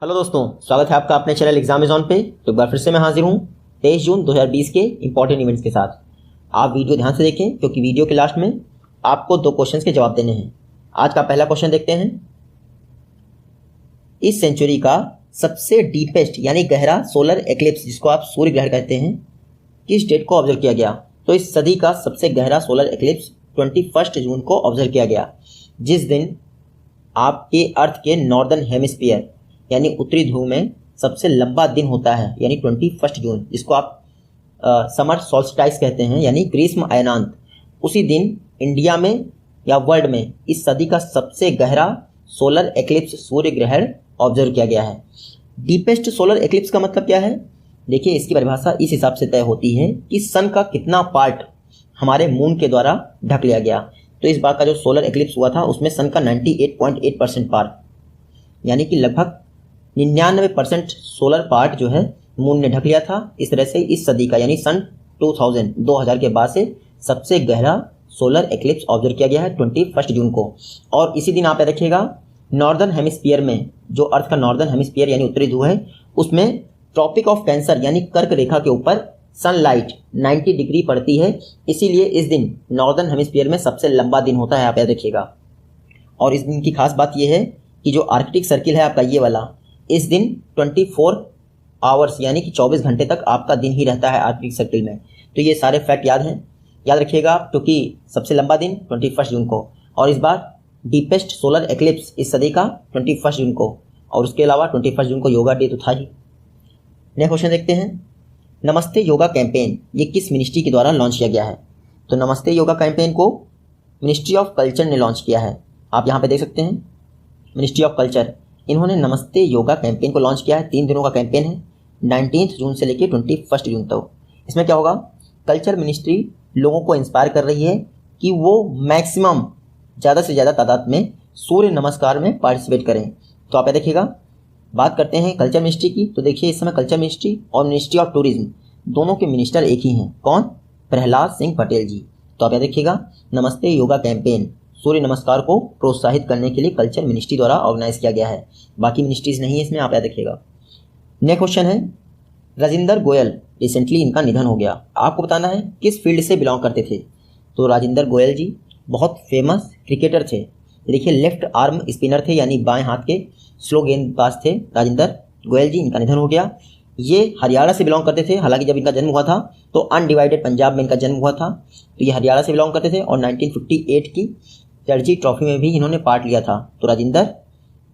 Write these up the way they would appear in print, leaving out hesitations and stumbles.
Hello दोस्तों, स्वागत है आपका अपने चैनल एग्जाम इज ऑन पे। तो एक बार फिर से मैं हाजिर हूँ 23 जून 2020 के इंपॉर्टेंट इवेंट्स के साथ। आप वीडियो ध्यान से देखें क्योंकि वीडियो के लास्ट में आपको 2 क्वेश्चंस के जवाब देने हैं। आज का पहला क्वेश्चन देखते हैं। इस सेंचुरी का सबसे डीपेस्ट यानी गहरा सोलर एक्लिप्स, जिसको आप सूर्य ग्रहण कहते हैं, किस डेट को ऑब्जर्व किया गया? तो इस सदी का सबसे गहरा सोलर एक्लिप्स 21 जून को ऑब्जर्व किया गया, जिस दिन आपके अर्थ के नॉर्दर्न हेमिस्फीयर यानी उत्तरी ध्रुव में सबसे लंबा दिन होता है, यानी 21 जून, जिसको आप समर सॉल्स्टाइस कहते हैं यानी ग्रीष्म अयनांत। उसी दिन इंडिया में या वर्ल्ड में इस सदी का सबसे गहरा सोलर एक्लिप्स सूर्य ग्रहण ऑब्जर्व किया गया है। डीपेस्ट सोलर एक्लिप्स का मतलब क्या है? देखिए, इसकी परिभाषा इस हिसाब से तय होती है कि सन का कितना पार्ट हमारे मून के द्वारा ढक लिया गया। तो इस बार का जो सोलर एक्लिप्स हुआ था उसमें सन का 98.8% पार्ट यानी कि लगभग 99% सोलर पार्ट जो है मून ने ढक लिया था। इस तरह से इस सदी का यानी सन 2000 के बाद से सबसे गहरा सोलर एक्लिप्स ऑब्जर्व किया गया है 21 जून को। और इसी दिन आप याद रखिएगा, नॉर्दर्न हेमिस्फीयर में, जो अर्थ का नॉर्दर्न हेमिस्फीयर यानी उत्तरी ध्रुव है, उसमें ट्रॉपिक ऑफ कैंसर यानी कर्क रेखा के ऊपर सनलाइट 90 डिग्री पड़ती है। इसीलिए इस दिन नॉर्दर्न हेमिस्फीयर में सबसे लंबा दिन होता है, आप याद रखिएगा। और इस दिन की खास बात यह है कि जो आर्कटिक सर्किल है आपका ये वाला, इस दिन 24 आवर्स यानी कि 24 घंटे तक आपका दिन ही रहता है आर्कटिक सर्किल में। तो ये सारे फैक्ट याद रखिएगा आप, क्योंकि सबसे लंबा दिन 21 जून को, और इस बार डीपेस्ट सोलर एक्लिप्स इस सदी का 21 जून को, और उसके अलावा 21 जून को योगा डे तो था ही। नेक्स्ट क्वेश्चन देखते हैं। नमस्ते योगा कैंपेन ये किस मिनिस्ट्री के द्वारा लॉन्च किया गया है? तो नमस्ते योगा कैंपेन को मिनिस्ट्री ऑफ कल्चर ने लॉन्च किया है। आप यहाँ पे देख सकते हैं, मिनिस्ट्री ऑफ कल्चर, इन्होंने नमस्ते योगा कैंपेन को लॉन्च किया है। 3 दिनों का कैंपेन है, 19 जून से लेकर 21 जून तक। इसमें क्या होगा? कल्चर मिनिस्ट्री लोगों को इंस्पायर कर रही है कि वो मैक्सिमम ज़्यादा से ज़्यादा तादाद में सूर्य नमस्कार में पार्टिसिपेट करें। तो आप देखिएगा, बात करते हैं कल्चर मिनिस्ट्री की। तो देखिए, इस समय कल्चर मिनिस्ट्री और मिनिस्ट्री ऑफ टूरिज्म दोनों के मिनिस्टर एक ही हैं। कौन? प्रहलाद सिंह पटेल जी। तो आप देखिएगा, नमस्ते योगा कैंपेन सूर्य नमस्कार को प्रोत्साहित करने के लिए कल्चर मिनिस्ट्री द्वारा ऑर्गेनाइज किया गया है, बाकी मिनिस्ट्रीज नहीं है इसमें, आप याद रखिएगा। नेक्स्ट क्वेश्चन है, राजेंद्र गोयल, रिसेंटली इनका निधन हो गया। आपको बताना है किस फील्ड से बिलोंग करते थे। तो राजेंद्र गोयल जी बहुत फेमस क्रिकेटर थे। देखिए, लेफ्ट आर्म स्पिनर थे यानी बाएं हाथ के स्लो गेंदबाज थे राजेंद्र गोयल जी। इनका निधन हो गया। ये हरियाणा से बिलोंग करते थे। हालांकि जब इनका जन्म हुआ था तो अनडिवाइडेड पंजाब में इनका जन्म हुआ था, तो ये हरियाणा से बिलोंग करते थे। और 1958 की रणजी ट्रॉफी में भी इन्होंने पार्ट लिया था। तो राजेंद्र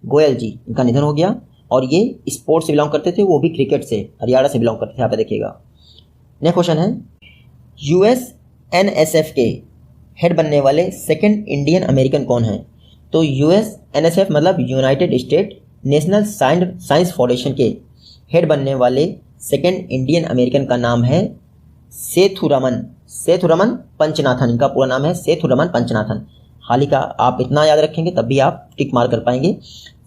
गोयल जी, इनका निधन हो गया। और ये स्पोर्ट्स से बिलोंग करते थे, वो भी क्रिकेट से, हरियाणा से बिलोंग करते थे, आप देखिएगा। नेक्स्ट क्वेश्चन है, USNSF के हेड बनने वाले सेकंड इंडियन अमेरिकन कौन है? तो USNSF मतलब United state national science foundation के हेड बनने वाले सेकंड इंडियन अमेरिकन का नाम है सेथुरमन पंचनाथन। इनका पूरा नाम है सेथुरमन पंचनाथन। हाल ही का आप इतना याद रखेंगे तब भी आप टिक मार्क कर पाएंगे।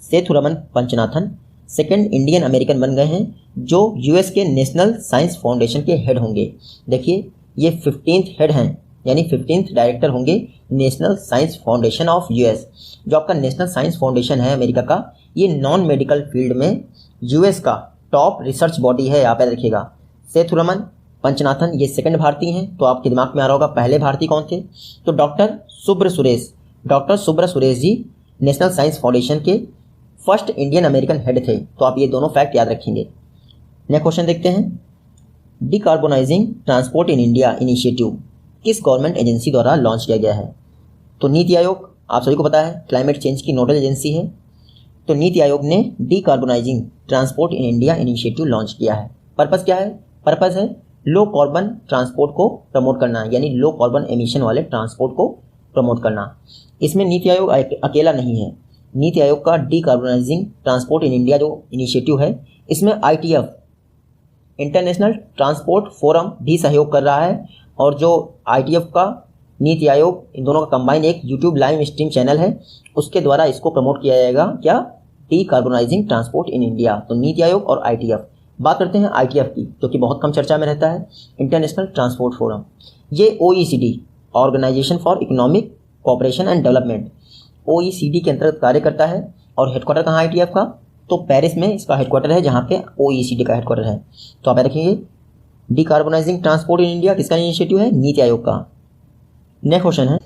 Sethuraman Panchanathan second Indian American बन गए हैं जो यूएस के नेशनल साइंस फाउंडेशन के हेड होंगे। देखिए, ये 15th हेड हैं यानी 15th डायरेक्टर होंगे national science foundation of US. जो आपका नेशनल साइंस फाउंडेशन है अमेरिका का, ये नॉन मेडिकल फील्ड में यूएस का टॉप रिसर्च बॉडी है, आप याद रखिएगा। सेथुरमन पंचनाथन ये सेकंड भारतीय हैं। तो आपके दिमाग में आ रहा होगा पहले भारतीय कौन थे? तो doctor सुब्र Suresh ji national science foundation के फर्स्ट इंडियन अमेरिकन हेड थे। तो आप ये दोनों फैक्ट याद रखेंगे। नेक्स्ट क्वेश्चन देखते हैं, डिकार्बोनाइजिंग ट्रांसपोर्ट इन इंडिया इनिशिएटिव किस गवर्नमेंट एजेंसी द्वारा लॉन्च किया गया है? तो नीति आयोग, आप सभी को पता है, क्लाइमेट चेंज की नोडल एजेंसी है। तो नीति आयोग ने decarbonising transport in India initiative launch किया है। पर्पस क्या है? पर्पस है लो कार्बन ट्रांसपोर्ट को प्रमोट करना, यानी लो कार्बन एमिशन वाले ट्रांसपोर्ट को प्रमोट करना। इसमें नीति आयोग अकेला नहीं है। नीति आयोग का डिकार्बोनाइजिंग ट्रांसपोर्ट इन इंडिया जो इनिशिएटिव है, इसमें ITF इंटरनेशनल ट्रांसपोर्ट फोरम भी सहयोग कर रहा है। और जो ITF का नीति आयोग, इन दोनों का कंबाइन एक यूट्यूब लाइव स्ट्रीम चैनल है, उसके द्वारा इसको प्रमोट किया जाएगा। क्या? डिकार्बोनाइजिंग ट्रांसपोर्ट इन इंडिया। तो नीति आयोग और ITF। बात करते हैं ITF की, जो कि बहुत कम चर्चा में रहता है, इंटरनेशनल ट्रांसपोर्ट फोरम। ये OECD organisation for economic cooperation and development, OECD के अंतर्गत कार्य करता है। और हेडक्वार्टर कहाँ ITF का? तो पेरिस में इसका हेडक्वार्टर है, जहाँ पे OECD का हेडक्वार्टर है। तो आप याद रखेंगे डिकार्बोनाइजिंग ट्रांसपोर्ट इन इंडिया किसका इनिशिएटिव है? नीति आयोग का। नेक्स्ट क्वेश्चन है,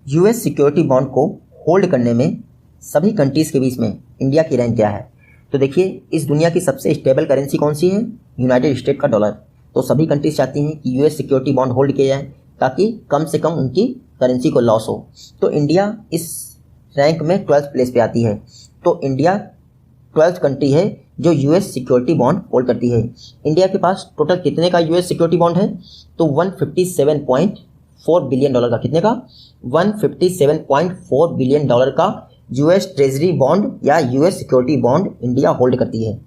US सिक्योरिटी बॉन्ड को होल्ड करने में सभी कंट्रीज के बीच में इंडिया की रैंक क्या है? तो देखिए, इस दुनिया की सबसे स्टेबल करेंसी कौन सी है? यूनाइटेड स्टेट का डॉलर। तो सभी कंट्रीज चाहती हैं कि US सिक्योरिटी बॉन्ड होल्ड किया जाए ताकि कम से कम उनकी करेंसी को लॉस हो। तो इंडिया इस रैंक में 12th प्लेस पे आती है। तो इंडिया 12th कंट्री है जो US सिक्योरिटी बॉन्ड होल्ड करती है। इंडिया के पास टोटल कितने का US सिक्योरिटी बॉन्ड है? तो 157.4 बिलियन डॉलर का। कितने का? 157.4 बिलियन डॉलर का US ट्रेजरी बॉन्ड या US security bond India hold करती है।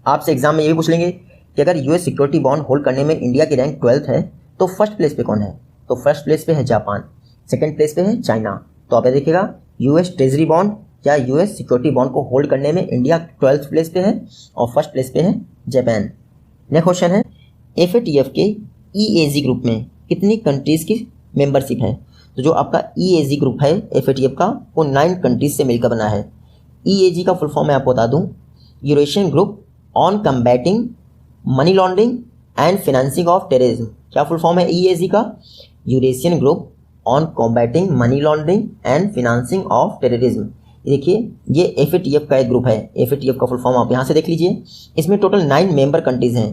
आपसे एग्जाम में ये भी पूछ लेंगे कि अगर US सिक्योरिटी बॉन्ड होल्ड करने में इंडिया की रैंक 12th है तो फर्स्ट प्लेस पे कौन है? तो फर्स्ट प्लेस पे है जापान, सेकंड प्लेस पे है चाइना। तो आप ये देखिएगा US ट्रेजरी बॉन्ड या US सिक्योरिटी बॉन्ड को होल्ड करने में इंडिया 12th प्लेस पे है और फर्स्ट प्लेस पे है जापान। नेक्स्ट क्वेश्चन है, FATF के EAZ ग्रुप में कितनी कंट्रीज की मेंबरशिप है? तो जो आपका EAZ ग्रुप है FATF का, वो 9 कंट्रीज से मिलकर बना है। EAZ का फुल फॉर्म मैं आपको बता दूं, Eurasian group on combating money laundering and financing of terrorism. क्या फुल फॉर्म है EAZ का? Eurasian group on combating money laundering and financing of terrorism. देखिए, ये FATF का एक ग्रुप है। FATF का फुल फॉर्म आप यहाँ से देख लीजिए। इसमें टोटल 9 मेंबर कंट्रीज हैं।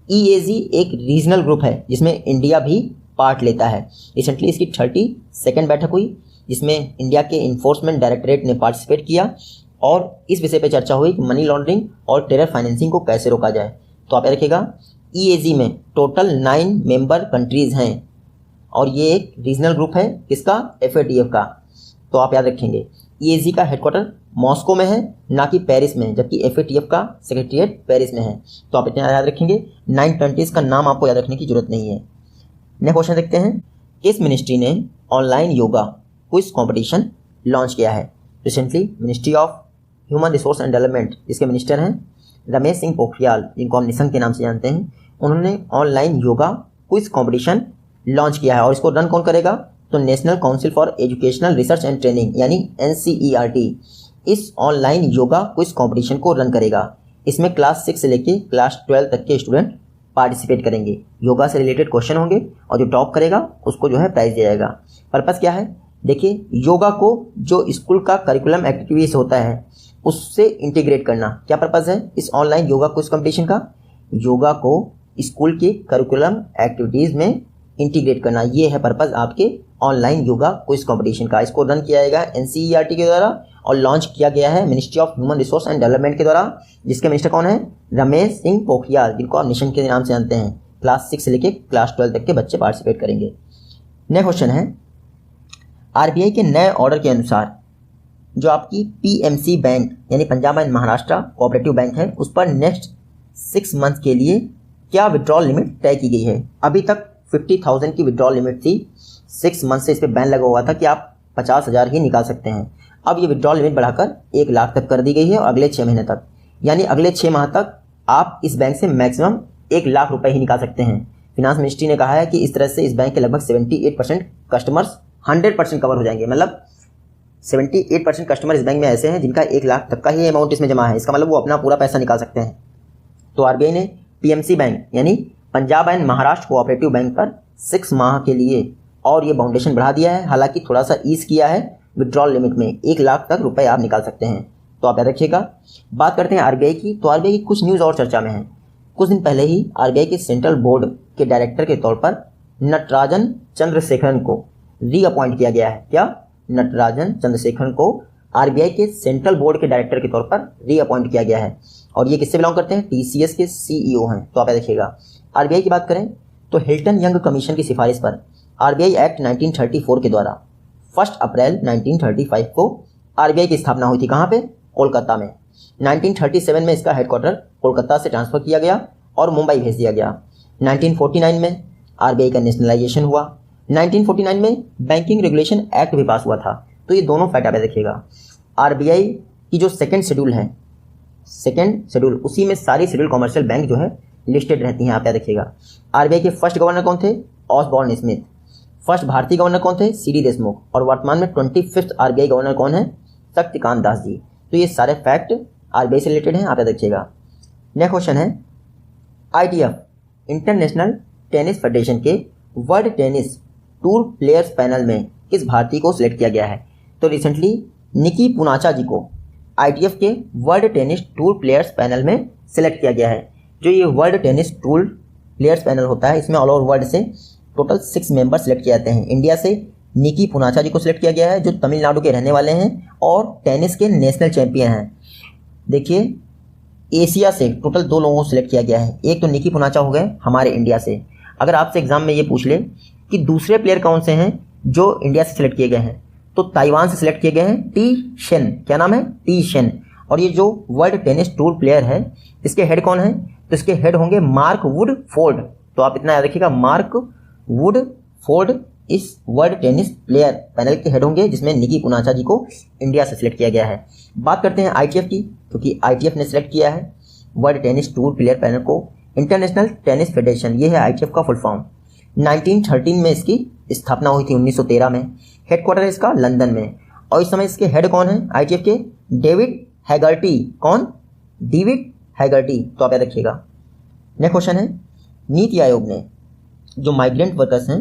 EAZ एक रीजनल ग्रुप है जिसमें इंडिया भी पार्ट लेता है। रिसेंटली इसकी 32nd बैठक हुई जिसमें इंडिया के इन्फोर्समेंट डायरेक्टरेट ने पार्टिसिपेट किया और इस विषय पर चर्चा हुई कि मनी लॉन्ड्रिंग और टेरर फाइनेंसिंग को कैसे रोका जाए। तो आप याद रखिएगा EAZ में टोटल 9 मेंबर कंट्रीज हैं और ये एक रीजनल ग्रुप है किसका? FATF का। तो आप याद रखेंगे EAZ का हेडक्वार्टर मॉस्को में है, ना कि पेरिस में, जबकि FATF का सेक्रेटरीट पेरिस में है। तो आप इतना याद रखेंगे। 9 कंट्रीज का नाम आपको याद रखने की जरूरत नहीं है। नेक्स्ट क्वेश्चन देखते हैं, किस मिनिस्ट्री ने online yoga quiz competition launch किया है? Recently ministry of human resource and development, जिसके मिनिस्टर हैं रमेश सिंह पोखरियाल, जिनको हम निशंक के नाम से जानते हैं, उन्होंने online yoga quiz competition launch किया है। और इसको रन कौन करेगा? तो national council for educational research and training यानी NCERT इस ऑनलाइन योगा क्विज कंपटीशन को रन करेगा। इसमें क्लास 6 से लेके क्लास 12 तक के स्टूडेंट पार्टिसिपेट करेंगे। योगा से रिलेटेड क्वेश्चन होंगे और जो टॉप करेगा उसको जो है प्राइज दिया जाएगा। पर्पस क्या है? देखिए, योगा को जो स्कूल का करिकुलम एक्टिविटीज होता है उससे इंटीग्रेट करना। क्या पर्पस है इस ऑनलाइन योगा क्विज कंपटीशन का? योगा को स्कूल के करिकुलम एक्टिविटीज में इंटीग्रेट करना, ये है पर्पस आपके ऑनलाइन योगा क्विज कंपटीशन का। इसको रन किया जाएगा NCERT के द्वारा और लॉन्च किया गया है ministry of human resource and development के द्वारा, जिसके मिनिस्टर कौन है? रमेश सिंह पोखरियाल, जिनको आप निशंक के नाम से जानते हैं। क्लास 6 से लेकर क्लास 12 तक के बच्चे पार्टिसिपेट करेंगे। नेक्स्ट क्वेश्चन है, RBI के नए ऑर्डर के अनुसार जो आपकी PMC बैंक यानी Punjab and Maharashtra cooperative bank है, उस पर नेक्स्ट 6 मंथ के लिए क्या विड्रॉल लिमिट तय की गई है? अभी तक 50,000 की विड्रॉल लिमिट थी। 6 मंथ से इस पर बैन लगा हुआ था कि आप 50,000 ही निकाल सकते हैं। अब ये विड्रॉल लिमिट बढ़ाकर 1 लाख तक कर दी गई है और अगले 6 महीने तक, यानी अगले 6 माह तक आप इस बैंक से मैक्सिमम 1 लाख रुपए ही निकाल सकते हैं। फिनांस मिनिस्ट्री ने कहा है कि इस तरह से इस बैंक के लगभग 78% कस्टमर्स 100% कवर हो जाएंगे। मतलब 78% कस्टमर इस बैंक में ऐसे हैं जिनका 1 लाख तक का ही अमाउंट इसमें जमा है। इसका मतलब वो अपना पूरा पैसा निकाल सकते हैं। तो RBI ने PMC बैंक यानी Punjab and Maharashtra cooperative bank पर 6 माह के लिए और ये बाउंडेशन बढ़ा दिया है। हालांकि थोड़ा सा ईज किया है विड्रॉल लिमिट में, 1 लाख तक रुपए आप निकाल सकते हैं। तो आप याद रखिएगा। बात करते हैं RBI की, तो RBI की कुछ न्यूज़ और चर्चा में है। कुछ दिन पहले ही RBI के सेंट्रल बोर्ड के डायरेक्टर के तौर पर नटराजन चंद्रशेखरन को रीअपॉइंट किया गया है। क्या? नटराजन चंद्रशेखरन को RBI के सेंट्रल बोर्ड के डायरेक्टर के तौर पर रीअपॉइंट किया गया है और ये किससे बिलोंग करते हैं? TCS के CEO हैं। तो आप याद रखिएगा। RBI की बात करें तो हिल्टन यंग कमीशन की सिफारिश पर RBI एक्ट 1934 के द्वारा 1 अप्रैल 1935 को RBI की स्थापना हुई थी। कहाँ पे? कोलकाता में। 1937 में इसका हेडक्वार्टर कोलकाता से ट्रांसफर किया गया और मुंबई भेज दिया गया। 1949 में RBI का नेशनलाइजेशन हुआ। 1949 में बैंकिंग रेगुलेशन एक्ट भी पास हुआ था। तो ये दोनों फैक्ट आप देखिएगा। RBI की जो सेकेंड शेड्यूल है, सेकेंड शेड्यूल, उसी में सारी शेड्यूल कॉमर्शियल बैंक जो है लिस्टेड रहती हैं। आप याद रखिएगा। RBI के फर्स्ट गवर्नर कौन थे? Osborne Smith. फर्स्ट भारतीय गवर्नर कौन थे? CD देशमुख। और वर्तमान में 25th RBI गवर्नर कौन है? शक्तिकांत दास जी। तो ये सारे फैक्ट आरबीआई से रिलेटेड हैं, आप याद रखिएगा। नेक्स्ट क्वेश्चन है ITF इंटरनेशनल टेनिस फेडरेशन के world tennis tour players panel में किस भारतीय को सिलेक्ट किया गया है? तो रिसेंटली निकी पूनाचा जी को ITF के world tennis tour players panel में सिलेक्ट किया गया है। जो ये world tennis tour players panel होता है, इसमें ऑल ओवर वर्ल्ड से टोटल 6 मेंबर सिलेक्ट किए जाते हैं। इंडिया से निकी पूनाचा जी को सिलेक्ट किया गया है, जो तमिलनाडु के रहने वाले हैं और टेनिस के नेशनल चैंपियन हैं। देखिए, एशिया से टोटल 2 लोगों को सिलेक्ट किया गया है। एक तो निकी पूनाचा हो गए हमारे इंडिया से। अगर आपसे एग्जाम में ये पूछ ले कि दूसरे प्लेयर कौन से हैं जो इंडिया से सिलेक्ट किए गए हैं, तो ताइवान से सिलेक्ट किए गए हैं टी शेन। क्या नाम है? T Shane. और ये जो वर्ल्ड टेनिस टूर प्लेयर है, इसके हेड कौन है? तो इसके हेड होंगे मार्क वुडफोर्ड। तो आप इतना याद रखिएगा, मार्क वुडफोर्ड इस वर्ल्ड टेनिस प्लेयर पैनल के हेड होंगे, जिसमें निकी पूनाचा जी को इंडिया से सिलेक्ट किया गया है। बात करते हैं ITF की, क्योंकि ITF ने सिलेक्ट किया है world tennis tour player panel को। इंटरनेशनल टेनिस फेडरेशन, ये है ITF का फुल फॉर्म। 1913 में इसकी स्थापना हुई थी, 1913 में। हेडक्वार्टर है इसका लंदन में। और इस समय इसके हेड कौन है ITF के? David Haggerty. कौन? David Haggerty. तो आप याद रखिएगा। नेक्स्ट क्वेश्चन है नीति आयोग ने जो माइग्रेंट वर्कर्स हैं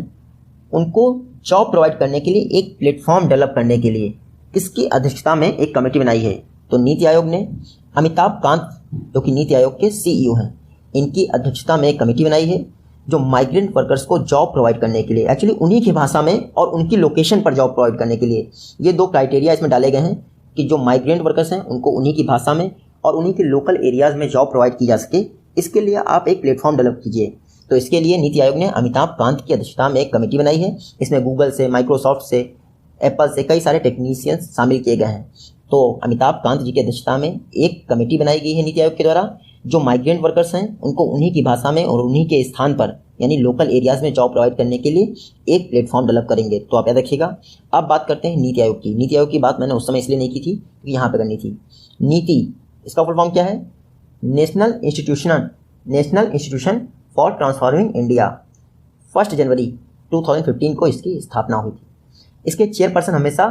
उनको जॉब प्रोवाइड करने के लिए एक प्लेटफॉर्म डेवलप करने के लिए किसकी अध्यक्षता में एक कमेटी बनाई है? तो नीति आयोग ने अमिताभ कांत, जो कि नीति आयोग के CEO हैं, इनकी अध्यक्षता में एक कमेटी बनाई है जो माइग्रेंट वर्कर्स को जॉब प्रोवाइड करने के लिए, एक्चुअली उन्हीं की भाषा में और उनकी लोकेशन पर जॉब प्रोवाइड करने के लिए, ये 2 क्राइटेरिया इसमें डाले गए हैं कि जो माइग्रेंट वर्कर्स हैं उनको उन्हीं की भाषा में और उन्हीं के लोकल एरियाज़ में जॉब प्रोवाइड की जा सके। इसके लिए आप एक प्लेटफॉर्म डेवलप कीजिए। तो इसके लिए नीति आयोग ने अमिताभ कांत की अध्यक्षता में एक कमेटी बनाई है। इसमें गूगल से, माइक्रोसॉफ्ट से, एप्पल से कई सारे टेक्नीशियंस शामिल किए गए हैं। तो अमिताभ कांत जी की अध्यक्षता में एक कमेटी बनाई गई है नीति आयोग के द्वारा, जो माइग्रेंट वर्कर्स हैं उनको उन्हीं की भाषा में और उन्हीं के स्थान पर यानी लोकल एरियाज़ में जॉब प्रोवाइड करने के लिए एक प्लेटफॉर्म डेवलप करेंगे। तो आप याद रखिएगा। अब बात करते हैं नीति आयोग की। नीति आयोग की बात मैंने उस समय इसलिए नहीं की थी क्योंकि यहाँ पर करनी थी। नीति, इसका फुल फॉर्म क्या है? National institution for transforming India. 1 जनवरी 2015 को इसकी स्थापना हुई थी। इसके चेयरपर्सन हमेशा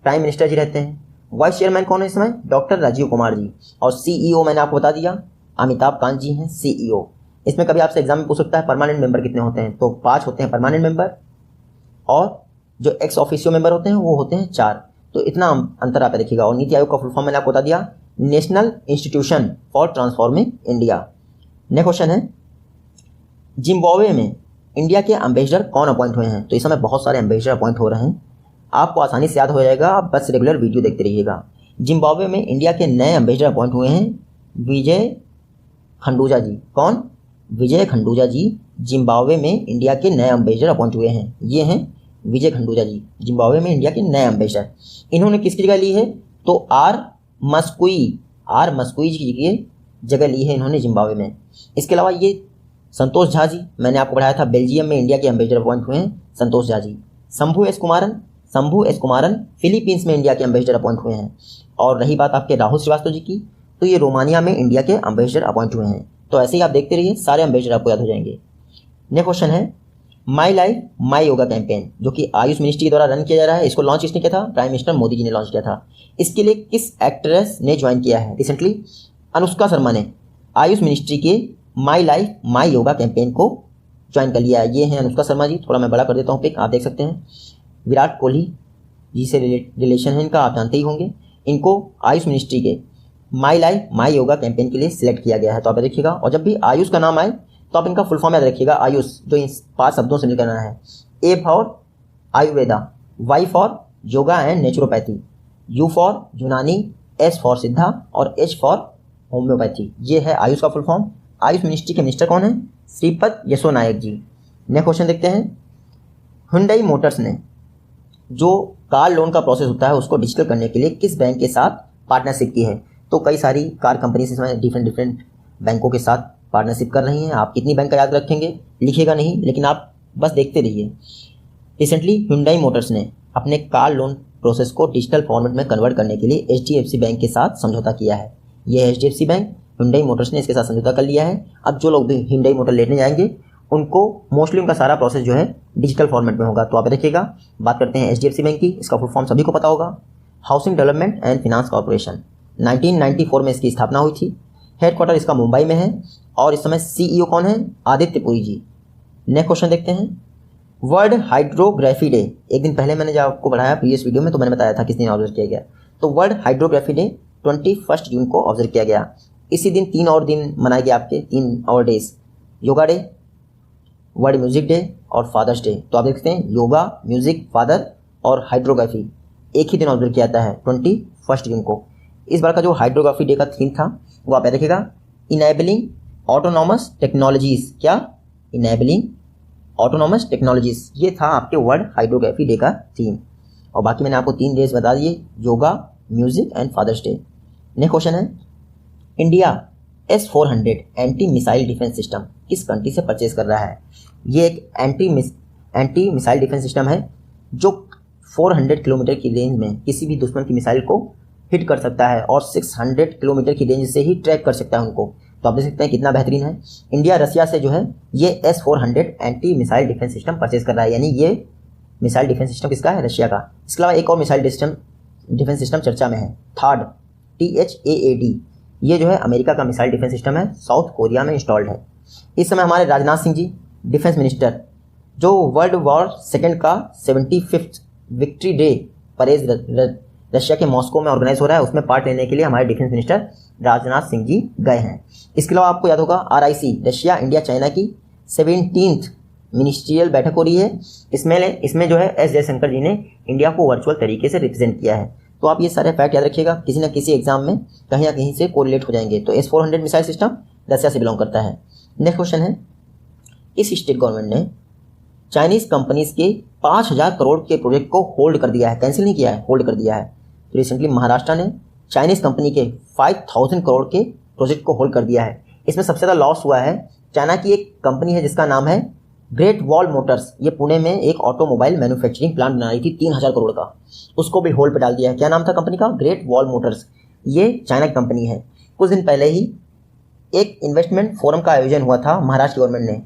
प्राइम मिनिस्टर जी रहते हैं। वाइस चेयरमैन कौन है इस समय? डॉक्टर राजीव कुमार जी। और CEO मैंने आपको बता दिया, अमिताभ कांत जी हैं CEO। इसमें कभी आपसे एग्जाम में पूछ सकता है परमानेंट मेंबर कितने होते हैं? तो 5 होते हैं परमानेंट मेंबर, और जो एक्स ऑफिशियो मेंबर होते हैं वो होते हैं 4। तो इतना अंतर आप देखिएगा। और नीति आयोग का फुल फॉर्म मैंने आपको बता दिया, national institution for transforming India. Next question है जिम्बाब्वे में इंडिया के एम्बेसडर कौन अपॉइंट हुए हैं? तो इस समय बहुत सारे एम्बेसडर अपॉइंट हो रहे हैं, आपको आसानी से याद हो जाएगा, आप बस रेगुलर वीडियो देखते रहिएगा। जिम्बाब्वे में इंडिया के नए एम्बेसडर अपॉइंट हुए हैं विजय खंडूजा जी। कौन? विजय खंडूजा जी जिम्बाब्वे में इंडिया के नए एम्बेसडर अपॉइंट हुए हैं। ये हैं विजय खंडूजा जी, जिम्बाब्वे में इंडिया के नए एम्बेसडर। इन्होंने किसकी जगह ली है? तो आर मस्कुई जी की जगह ली है इन्होंने जिम्बाब्वे में। इसके अलावा ये संतोष झा जी, मैंने आपको पढ़ाया था, बेल्जियम में इंडिया के एम्बेसडर अपॉइंट हुए हैं संतोष झा जी। शंभू एस कुमारन फिलीपींस में इंडिया के एम्बेसडर अपॉइंट हुए हैं। और रही बात आपके राहुल श्रीवास्तव जी की, तो ये रोमानिया में इंडिया के एम्बेसडर अपॉइंट हुए हैं। तो ऐसे ही आप देखते रहिए, सारे एम्बेसडर आपको याद हो जाएंगे। नेक्स्ट क्वेश्चन है my life my yoga campaign, जो कि आयुष मिनिस्ट्री के द्वारा रन किया जा रहा है। इसको लॉन्च किसने किया था? प्राइम मिनिस्टर मोदी जी ने लॉन्च किया था। इसके लिए किस एक्ट्रेस ने ज्वाइन किया है? रिसेंटली अनुष्का शर्मा ने आयुष मिनिस्ट्री के my life my yoga campaign को ज्वाइन कर लिया है। ये हैं अनुष्का शर्मा जी। थोड़ा मैं बड़ा कर देता हूँ पिक, आप देख सकते हैं। विराट कोहली जी से रिलेशन है इनका, आप जानते ही होंगे। इनको आयुष मिनिस्ट्री के my life my yoga campaign के लिए सिलेक्ट किया गया है। तो आप देखिएगा। और जब भी आयुष का नाम आए तो आप इनका फुल फॉर्म याद रखिएगा। आयुष जो इन 5 शब्दों से मिलकर है। A for Ayurveda, Y for yoga and naturopathy, U for यूनानी, S फॉर सिद्धा और H फॉर होम्योपैथी। ये है आयुष का फुल फॉर्म। आयुष मिनिस्ट्री के मिनिस्टर कौन है? श्रीपद यसो नायक जी। नेक्स्ट क्वेश्चन देखते हैं। हुंडई मोटर्स ने जो कार लोन का प्रोसेस होता है उसको डिजिटल करने के लिए किस बैंक के साथ पार्टनरशिप की है? तो कई सारी कार कंपनीज इसमें डिफरेंट बैंकों के साथ पार्टनरशिप कर रही हैं। आप कितनी बैंक का याद रखेंगे लिखिएगा नहीं, लेकिन आप बस देखते रहिए। रिसेंटली हुंडई मोटर्स ने अपने कार लोन प्रोसेस को डिजिटल फॉर्मेट में कन्वर्ट करने के लिए HDFC बैंक के साथ समझौता किया है। यह HDFC बैंक हुंडई मोटर्स ने इसके साथ समझौता कर लिया है। अब जो लोग भी हुंडई मोटर लेने जाएंगे उनको मोस्टली उनका सारा प्रोसेस जो है डिजिटल फॉर्मेट में होगा। तो आप देखिएगा। बात करते हैं HDFC बैंक की। इसका फुल फॉर्म सभी को पता होगा, housing development and finance corporation 1994 में इसकी स्थापना हुई थी। हेडक्वार्टर इसका मुंबई में है और इस समय CEO कौन है? आदित्य पुरी जी। नेक्स्ट क्वेश्चन देखते हैं। वर्ल्ड हाइड्रोग्राफी डे, एक दिन पहले मैंने जब आपको पढ़ाया प्रीवियस वीडियो में तो मैंने बताया था किस दिन ऑब्जर्व किया गया। तो वर्ल्ड हाइड्रोग्राफी डे 21 जून को ऑब्जर्व किया गया। इसी दिन 3 और दिन मनाए गए आपके, 3 और days, yoga day, world music day और फादर्स डे। तो आप देखते हैं योगा, म्यूजिक, फादर और हाइड्रोग्राफी एक ही दिन ऑब्जर्व किया जाता है 21 जून को। इस बार का जो हाइड्रोग्राफी डे का थीम था वो आप याद रखिएगा, इनेबलिंग ऑटोनॉमस टेक्नोलॉजीज। क्या? इनेबलिंग ऑटोनॉमस टेक्नोलॉजीज, ये था आपके वर्ल्ड हाइड्रोग्राफी डे का थीम। और बाकी मैंने आपको 3 डेज बता दिए, yoga, music and father's day. Next question है, India S-400 anti missile defence system किस कंट्री से परचेज कर रहा है? ये एक एंटी मिसाइल डिफेंस सिस्टम है जो 400 किलोमीटर की रेंज में किसी भी दुश्मन की मिसाइल को हिट कर सकता है और 600 किलोमीटर की रेंज से ही ट्रैक कर सकता है उनको। तो आप देख सकते हैं कितना बेहतरीन है। इंडिया रसिया से जो है ये S-400 anti missile defence system purchase कर रहा है, यानी ये मिसाइल डिफेंस सिस्टम किसका है? रशिया का। इसके अलावा एक और मिसाइल डिफेंस सिस्टम चर्चा में है, THAAD, THAAD। ये जो है अमेरिका का मिसाइल डिफेंस सिस्टम है, साउथ कोरिया में इंस्टॉल्ड है। इस समय हमारे राजनाथ सिंह जी डिफेंस मिनिस्टर, जो वर्ल्ड वॉर सेकेंड का 75th victory day parade Russia के मॉस्को में ऑर्गेनाइज हो रहा है, उसमें पार्ट लेने के लिए हमारे डिफेंस मिनिस्टर राजनाथ सिंह जी गए हैं। इसके अलावा आपको याद होगा RIC, रशिया इंडिया चाइना की 17th मिनिस्ट्रियल बैठक हो रही है। इसमें जो है S जयशंकर जी ने इंडिया को वर्चुअल तरीके से रिप्रेजेंट किया है। तो आप ये सारे फैक्ट याद रखिएगा, किसी न किसी एग्जाम में कहीं ना कहीं से कोरिलेट हो जाएंगे। तो S-400 मिसाइल सिस्टम रशिया से बिलोंग करता है। नेक्स्ट क्वेश्चन है, इस स्टेट गवर्नमेंट ने चाइनीज कंपनीज के 5,000 करोड़ के प्रोजेक्ट को होल्ड कर दिया है, कैंसिल नहीं किया है, होल्ड कर दिया है। तो रिसेंटली महाराष्ट्र ने चाइनीज कंपनी के 5,000 करोड़ के प्रोजेक्ट को होल्ड कर दिया है। इसमें सबसे ज़्यादा लॉस हुआ है चाइना की एक कंपनी है जिसका नाम है ग्रेट वॉल मोटर्स। ये पुणे में एक ऑटोमोबाइल मैन्युफैक्चरिंग प्लांट बना रही थी 3,000 करोड़ का, उसको भी होल्ड पे डाल दिया है। क्या नाम था कंपनी का? Great wall Motors. ये चाइना की कंपनी है। कुछ दिन पहले ही एक इन्वेस्टमेंट फोरम का आयोजन हुआ था महाराष्ट्र गवर्नमेंट ने,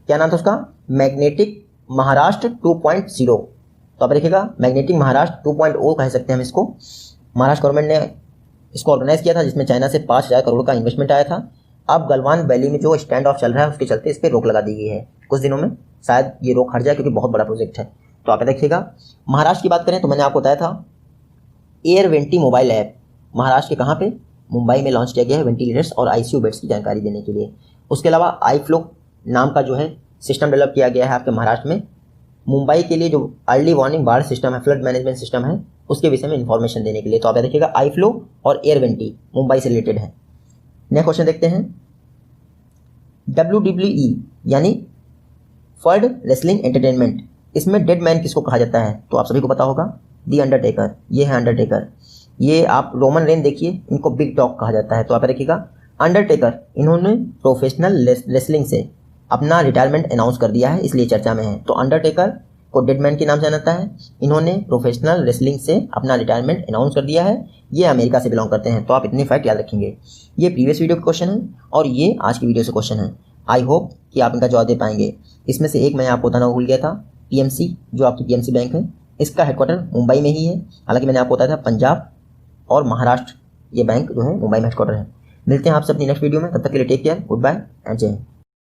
क्या नाम था उसका? मैग्नेटिक महाराष्ट्र 2.0। तो आप देखिएगा मैग्नेटिक महाराष्ट्र 2.0 कह सकते हैं हम इसको। महाराष्ट्र गवर्नमेंट ने इसको ऑर्गेनाइज किया था, जिसमें चाइना से 5,000 करोड़ का इन्वेस्टमेंट आया था। अब गलवान वैली में जो स्टैंड ऑफ चल रहा है उसके चलते इस पर रोक लगा दी गई है। कुछ दिनों में शायद ये रोक हट जाए क्योंकि बहुत बड़ा प्रोजेक्ट है। तो आप देखिएगा। महाराष्ट्र की बात करें तो मैंने आपको बताया था air vanity mobile app Maharashtra के कहाँ पे? मुंबई में लॉन्च किया गया है, वेंटिलेटर्स और ICU बेड्स की जानकारी देने के लिए। उसके अलावा iFlow नाम का जो है सिस्टम डेवलप किया गया है आपके महाराष्ट्र में, मुंबई के लिए जो अर्ली वार्निंग बाढ़ सिस्टम है, फ्लड मैनेजमेंट सिस्टम है, उसके विषय में इन्फॉर्मेशन देने के लिए। तो आप देखिएगा iFlow और एयर वेंटी मुंबई से रिलेटेड है। नेक्स्ट क्वेश्चन देखते हैं, WWE यानी वर्ल्ड रेसलिंग एंटरटेनमेंट, इसमें डेड मैन किसको कहा जाता है? तो आप सभी को पता होगा, दी अंडरटेकर। ये है अंडरटेकर। ये आप रोमन रेन देखिए, इनको बिग डॉग कहा जाता है। तो आप देखिएगा अंडरटेकर, इन्होंने प्रोफेशनल रेसलिंग से अपना रिटायरमेंट अनाउंस कर दिया है, इसलिए चर्चा में है। तो अंडरटेकर को डेड मैन के नाम से जाना जाता है। इन्होंने प्रोफेशनल रेसलिंग से अपना रिटायरमेंट अनाउंस कर दिया है। ये अमेरिका से बिलोंग करते हैं। तो आप इतने फैक्ट याद रखेंगे। ये प्रीवियस वीडियो का क्वेश्चन है और ये आज की वीडियो से क्वेश्चन है। आई होप कि आप इनका जवाब दे पाएंगे। इसमें से एक मैं आपको बताना भूल गया था, PMC जो आपकी PMC बैंक है, इसका हेडक्वार्टर मुंबई में ही है। हालांकि मैंने आपको बताया था पंजाब और महाराष्ट्र ये बैंक जो है मुंबई में हेडक्वार्टर है। मिलते हैं आपसे अपनी नेक्स्ट वीडियो में, तब तक के लिए take care, good bye and Jai Hind.